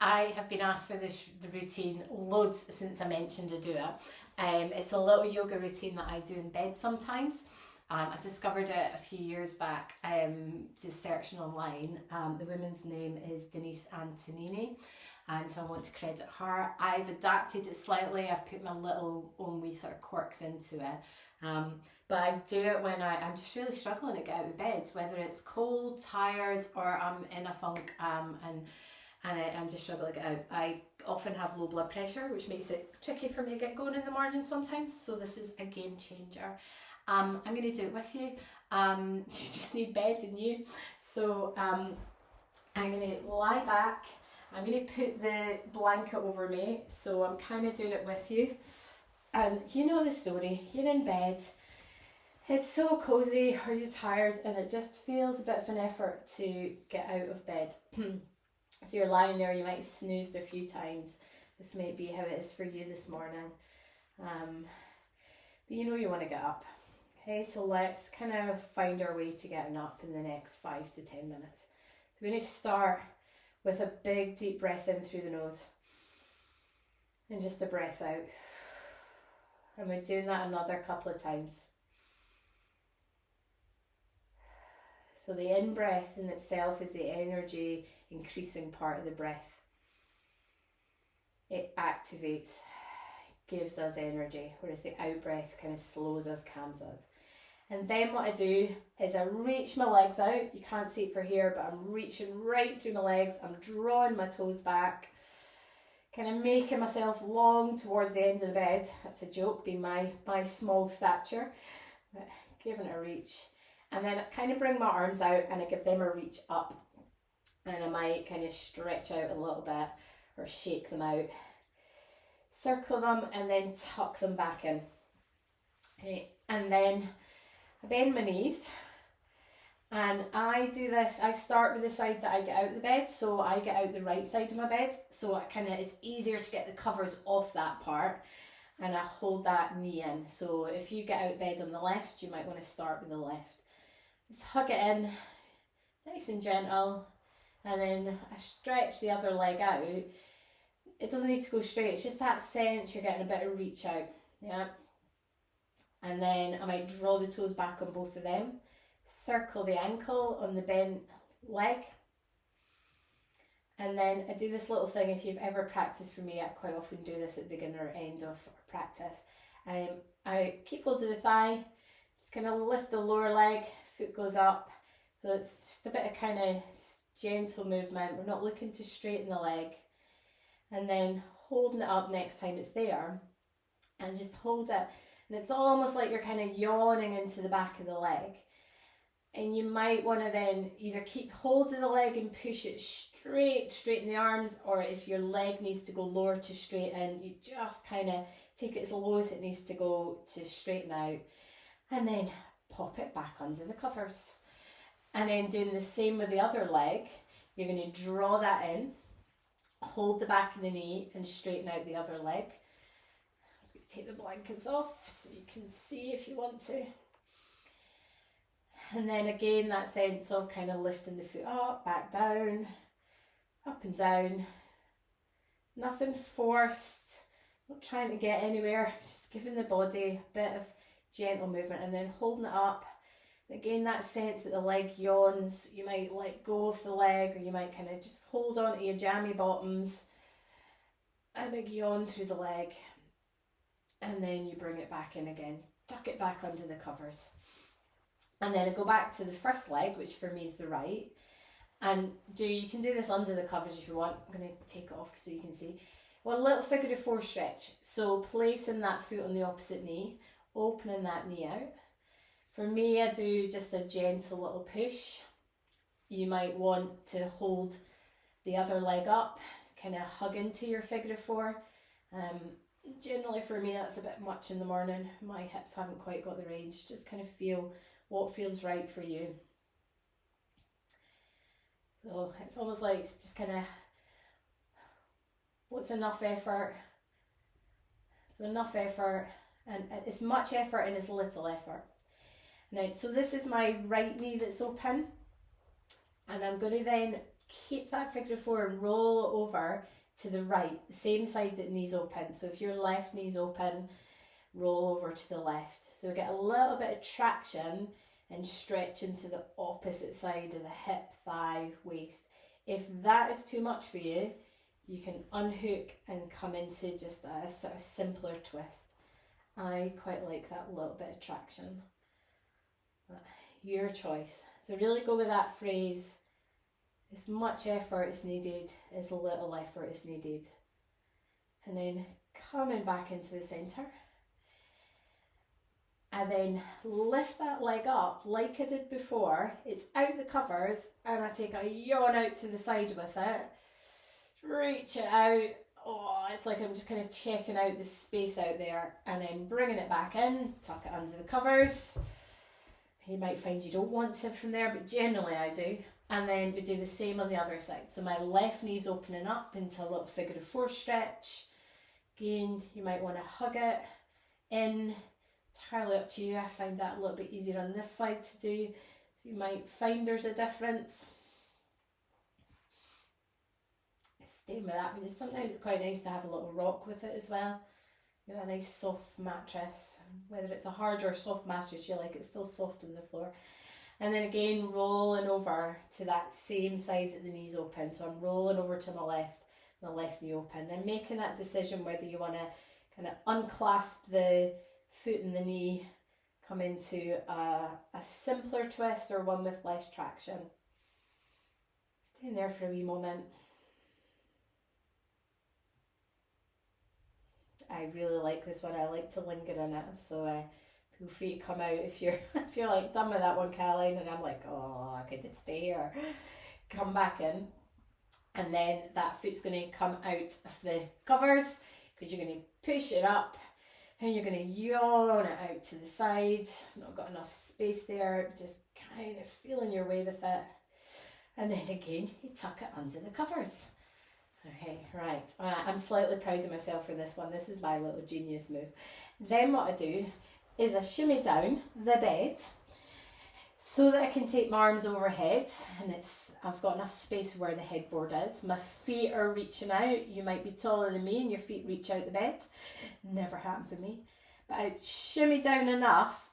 I have been asked for the routine loads since I mentioned to do it. It's a little yoga routine that I do in bed sometimes. I discovered it a few years back, just searching online. The woman's name is Denise Antonini, and so I want to credit her. I've adapted it slightly. I've put my little own wee sort of quirks into it. But I do it when I'm just really struggling to get out of bed, whether it's cold, tired, or I'm in a funk, and I'm just struggling to get out. I often have low blood pressure, which makes it tricky for me to get going in the morning sometimes, so this is a game changer. I'm going to do it with you. You just need bed and you. So I'm going to lie back. I'm going to put the blanket over me, so I'm kind of doing it with you. And you know the story, you're in bed, it's so cosy, or you're tired, and it just feels a bit of an effort to get out of bed. So you're lying there, you might have snoozed a few times. This might be how it is for you this morning. But you know you want to get up. Okay, so let's kind of find our way to getting up in the next 5 to 10 minutes. So we're going to start with a big deep breath in through the nose. And just a breath out. And we're doing that another couple of times. So the in-breath in itself is the energy increasing part of the breath. It activates, gives us energy, whereas the out-breath kind of slows us, calms us. And then what I do is I reach my legs out. You can't see it for here, but I'm reaching right through my legs. I'm drawing my toes back, kind of making myself long towards the end of the bed. That's a joke, being my small stature. But giving it a reach. And then I kind of bring my arms out and I give them a reach up. And I might kind of stretch out a little bit or shake them out. Circle them and then tuck them back in. Okay. And then I bend my knees. And I do this, I start with the side that I get out of the bed. So I get out the right side of my bed. So it's easier to get the covers off that part. And I hold that knee in. So if you get out of bed on the left, you might want to start with the left. Just hug it in, nice and gentle, and then I stretch the other leg out. It doesn't need to go straight, it's just that sense you're getting a bit of reach out, yeah. And then I might draw the toes back on both of them, circle the ankle on the bent leg, and then I do this little thing. If you've ever practiced for me, I quite often do this at the beginner end of practice. I keep hold of the thigh, just kind of lift the lower leg, foot goes up, so it's just a bit of kind of gentle movement. We're not looking to straighten the leg, and then holding it up next time it's there, and just hold it, and it's almost like you're kind of yawning into the back of the leg, and you might want to then either keep hold of the leg and push it straighten the arms, or if your leg needs to go lower to straighten, you just kind of take it as low as it needs to go to straighten out, and then pop it back under the covers. And then doing the same with the other leg, you're going to draw that in, hold the back of the knee and straighten out the other leg. I'm just going to take the blankets off so you can see if you want to. And then again, that sense of kind of lifting the foot up, back down, up and down. Nothing forced, not trying to get anywhere, just giving the body a bit of gentle movement, and then holding it up. Again, that sense that the leg yawns, you might let go of the leg, or you might kind of just hold on to your jammy bottoms, a big yawn through the leg, and then you bring it back in again, tuck it back under the covers, and then I go back to the first leg, which for me is the right, and you can do this under the covers if you want. I'm going to take it off so you can see. Well, a little figure of four stretch, so placing that foot on the opposite knee, opening that knee out. For me, I do just a gentle little push. You might want to hold the other leg up, kind of hug into your figure of four. Generally for me, that's a bit much in the morning. My hips haven't quite got the range. Just kind of feel what feels right for you. So it's almost like it's just kind of, what's enough effort? So enough effort, and as much effort and as little effort. Now, so this is my right knee that's open, and I'm going to then keep that figure of 4 and roll over to the right, the same side that the knee's open. So if your left knee's open, roll over to the left. So we get a little bit of traction and stretch into the opposite side of the hip, thigh, waist. If that is too much for you, you can unhook and come into just a sort of simpler twist. I quite like that little bit of traction. Your choice. So really go with that phrase. As much effort is needed, as little effort is needed. And then coming back into the centre. And then lift that leg up like I did before. It's out the covers and I take a yawn out to the side with it. Reach it out. Oh, it's like I'm just kind of checking out the space out there, and then bringing it back in, tuck it under the covers. You might find you don't want to from there, but generally I do. And then we do the same on the other side. So my left knee's opening up into a little figure of 4 stretch. Again, you might want to hug it in. Entirely up to you. I find that a little bit easier on this side to do. So you might find there's a difference. Staying with that, because sometimes it's quite nice to have a little rock with it as well. You know, a nice soft mattress. Whether it's a hard or soft mattress you like, it's still soft on the floor. And then again, rolling over to that same side that the knee's open. So I'm rolling over to my left knee open, and making that decision whether you want to kind of unclasp the foot and the knee, come into a simpler twist or one with less traction. Stay in there for a wee moment. I really like this one. I like to linger in it, so feel free to come out if you're like done with that one, Caroline, and I'm like, oh, I could just stay here. Come back in, and then that foot's going to come out of the covers because you're going to push it up and you're going to yawn it out to the side. Not got enough space there, just kind of feeling your way with it, and then again you tuck it under the covers. Okay, right. I'm slightly proud of myself for this one. This is my little genius move. Then what I do is I shimmy down the bed so that I can take my arms overhead, and I've got enough space where the headboard is. My feet are reaching out. You might be taller than me and your feet reach out the bed. Never happens to me. But I shimmy down enough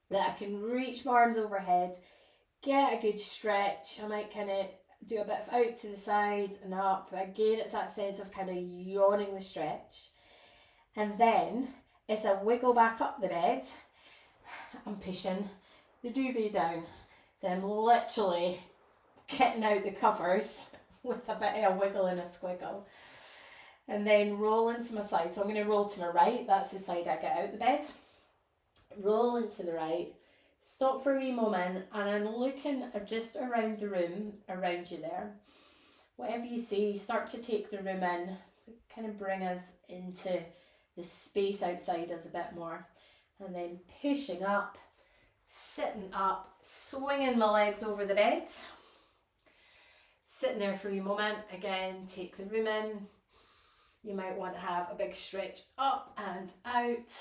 that I can reach my arms overhead, get a good stretch. I might kind of do a bit of out to the side and up. Again, it's that sense of kind of yawning the stretch. And then as I wiggle back up the bed, I'm pushing the duvet down. So I'm literally getting out the covers with a bit of a wiggle and a squiggle. And then roll into my side. So I'm going to roll to my right. That's the side I get out the bed. Roll into the right. Stop for a wee moment, and I'm looking just around the room, around you there. Whatever you see, start to take the room in to kind of bring us into the space outside us a bit more. And then pushing up, sitting up, swinging my legs over the bed. Sitting there for a wee moment, again, take the room in. You might want to have a big stretch up and out.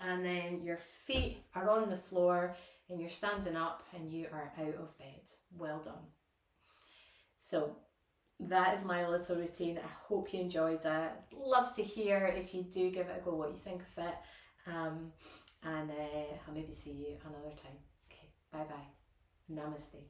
And then your feet are on the floor and you're standing up and you are out of bed. Well done. So that is my little routine. I hope you enjoyed it. Love to hear, if you do give it a go, what you think of it. And I'll maybe see you another time. Okay, bye bye. Namaste.